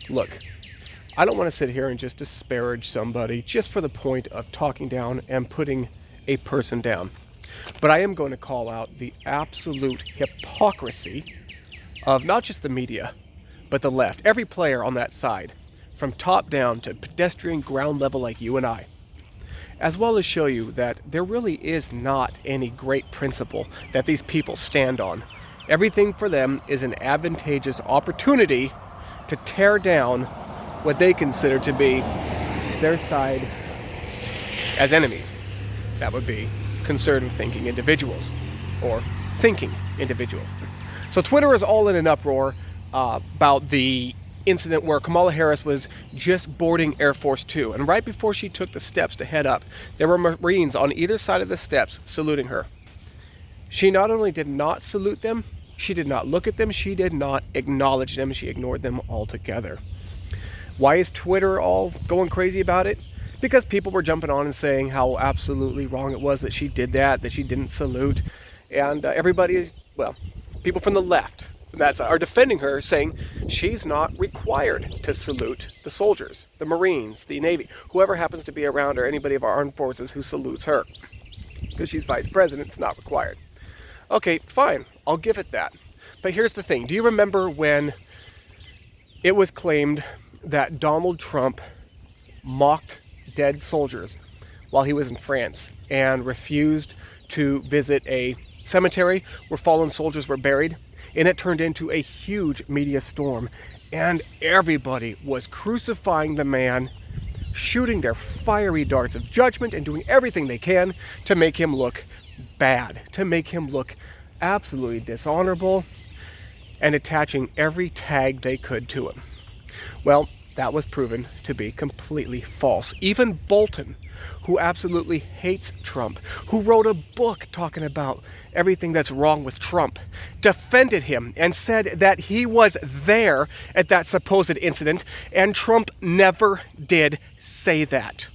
Look, I don't want to sit here and just disparage somebody just for the point of talking down and putting a person down. But I am going to call out the absolute hypocrisy of not just the media, but the left. Every player on that side, from top down to pedestrian ground level like you and I, as well as show you that there really is not any great principle that these people stand on. Everything for them is an advantageous opportunity to tear down what they consider to be their side as enemies. That would be conservative thinking individuals, or thinking individuals. So Twitter is all in an uproar about the incident where Kamala Harris was just boarding Air Force Two, and right before she took the steps to head up, there were Marines on either side of the steps saluting her. She not only did not salute them, she did not look at them, she did not acknowledge them, she ignored them altogether. Why is Twitter all going crazy about it? Because people were jumping on and saying how absolutely wrong it was that she did that she didn't salute. And everybody is, well, people from the left are defending her, saying she's not required to salute the soldiers, the Marines, the Navy, whoever happens to be around her, anybody of our armed forces who salutes her. Because she's vice president, it's not required. Okay, fine, I'll give it that. But here's the thing. Do you remember when it was claimed that Donald Trump mocked dead soldiers while he was in France and refused to visit a cemetery where fallen soldiers were buried? And it turned into a huge media storm. And everybody was crucifying the man, shooting their fiery darts of judgment and doing everything they can to make him look bad, to make him look absolutely dishonorable, and attaching every tag they could to him. Well, that was proven to be completely false. Even Bolton, who absolutely hates Trump, who wrote a book talking about everything that's wrong with Trump, defended him and said that he was there at that supposed incident, and Trump never did say that.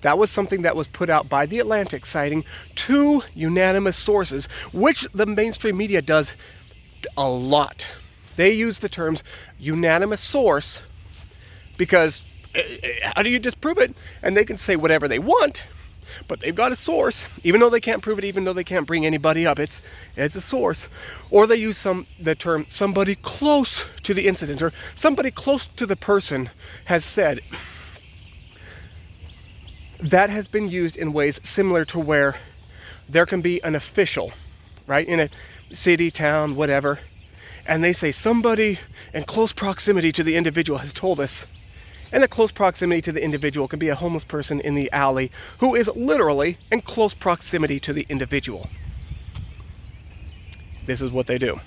That was something that was put out by The Atlantic, citing two unanimous sources, which the mainstream media does a lot. They use the terms unanimous source because how do you disprove it? And they can say whatever they want, but they've got a source, even though they can't prove it, even though they can't bring anybody up. It's a source. Or they use the term somebody close to the incident, or somebody close to the person has said. That has been used in ways similar to where there can be an official, right, in a city, town, whatever, and they say somebody in close proximity to the individual has told us. And a close proximity to the individual can be a homeless person in the alley who is literally in close proximity to the individual. This is what they do.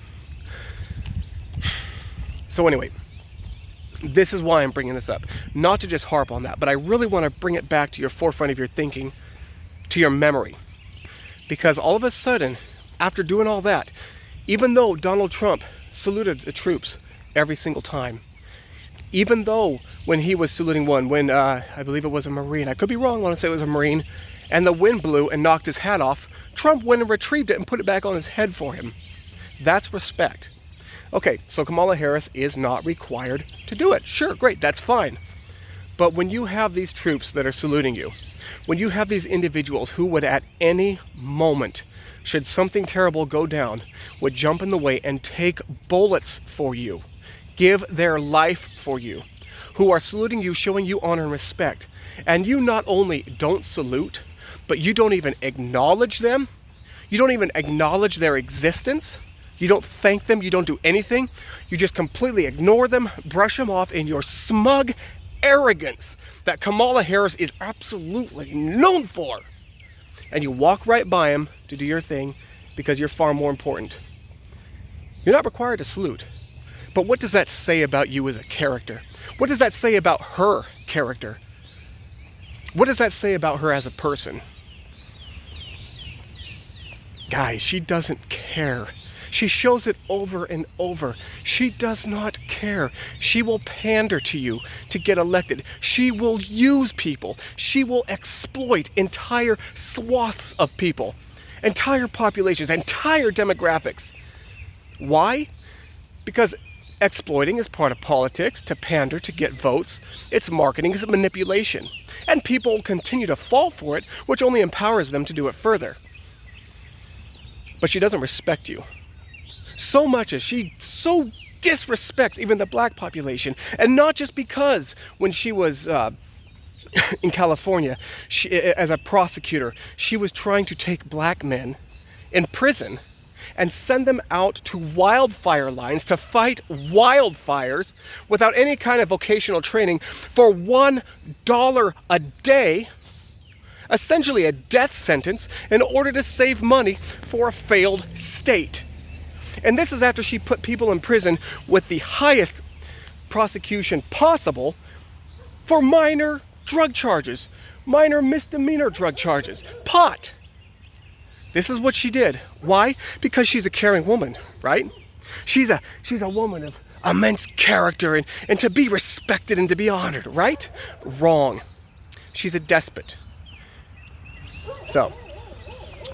So anyway, this is why I'm bringing this up. Not to just harp on that, but I really want to bring it back to your forefront of your thinking, to your memory. Because all of a sudden, after doing all that, even though Donald Trump saluted the troops every single time, even though when he was saluting one, when I believe it was a Marine, I could be wrong, I want to say it was a Marine, and the wind blew and knocked his hat off, Trump went and retrieved it and put it back on his head for him. That's respect. Okay, so Kamala Harris is not required to do it. Sure, great, that's fine. But when you have these troops that are saluting you, when you have these individuals who would at any moment, should something terrible go down, would jump in the way and take bullets for you, give their life for you, who are saluting you, showing you honor and respect, and you not only don't salute, but you don't even acknowledge them, you don't even acknowledge their existence, you don't thank them, you don't do anything, you just completely ignore them, brush them off in your smug arrogance that Kamala Harris is absolutely known for. And you walk right by them to do your thing because you're far more important. You're not required to salute. But what does that say about you as a character? What does that say about her character? What does that say about her as a person? Guys, she doesn't care. She shows it over and over. She does not care. She will pander to you to get elected. She will use people. She will exploit entire swaths of people, entire populations, entire demographics. Why? Because Exploiting is part of politics, to pander, to get votes. It's marketing, it's manipulation. And people continue to fall for it, which only empowers them to do it further. But she doesn't respect you. So much as she so disrespects even the black population. And not just because when she was in California, as a prosecutor, she was trying to take black men in prison and send them out to wildfire lines to fight wildfires without any kind of vocational training for $1 a day, essentially a death sentence, in order to save money for a failed state. And this is after she put people in prison with the highest prosecution possible for minor drug charges, minor misdemeanor drug charges, pot. This is what she did. Why? Because she's a caring woman, right? She's a woman of immense character and to be respected and to be honored, right? Wrong. She's a despot. So,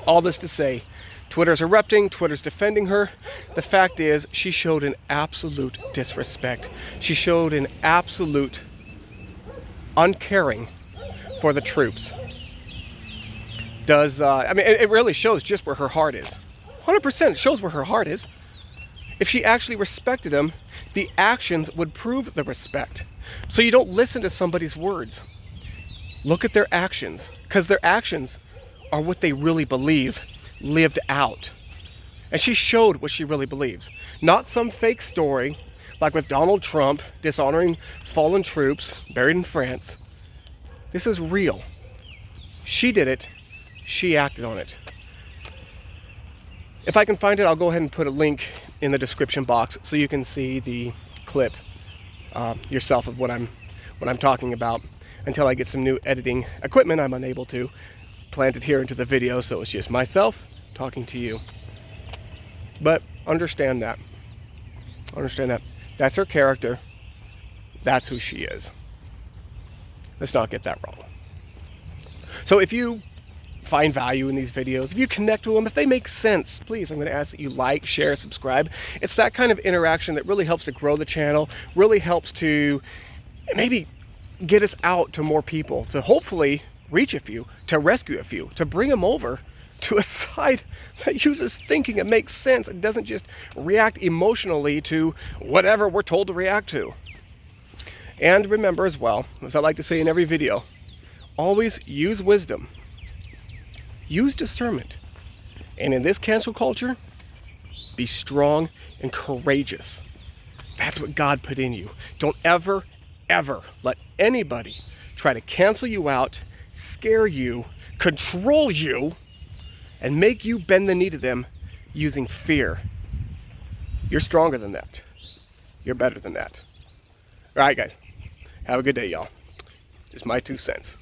all this to say, Twitter's erupting, Twitter's defending her. The fact is, she showed an absolute disrespect. She showed an absolute uncaring for the troops. It really shows just where her heart is. 100% shows where her heart is. If she actually respected them, the actions would prove the respect. So you don't listen to somebody's words. Look at their actions, because their actions are what they really believe lived out. And she showed what she really believes. Not some fake story, like with Donald Trump dishonoring fallen troops buried in France. This is real. She did it. She acted on it. If I can find it, I'll go ahead and put a link in the description box so you can see the clip yourself of what I'm talking about. Until I get some new editing equipment, I'm unable to plant it here into the video, so it's just myself talking to you. But understand that. Understand that. That's her character. That's who she is. Let's not get that wrong. So if you find value in these videos, if you connect with them, if they make sense, please, I'm going to ask that you like, share, subscribe. It's that kind of interaction that really helps to grow the channel, really helps to maybe get us out to more people, to hopefully reach a few, to rescue a few, to bring them over to a side that uses thinking and makes sense and doesn't just react emotionally to whatever we're told to react to. And remember as well, as I like to say in every video, always use wisdom. Use discernment. And in this cancel culture, be strong and courageous. That's what God put in you. Don't ever, ever let anybody try to cancel you out, scare you, control you, and make you bend the knee to them using fear. You're stronger than that. You're better than that. All right, guys. Have a good day, y'all. Just my 2 cents.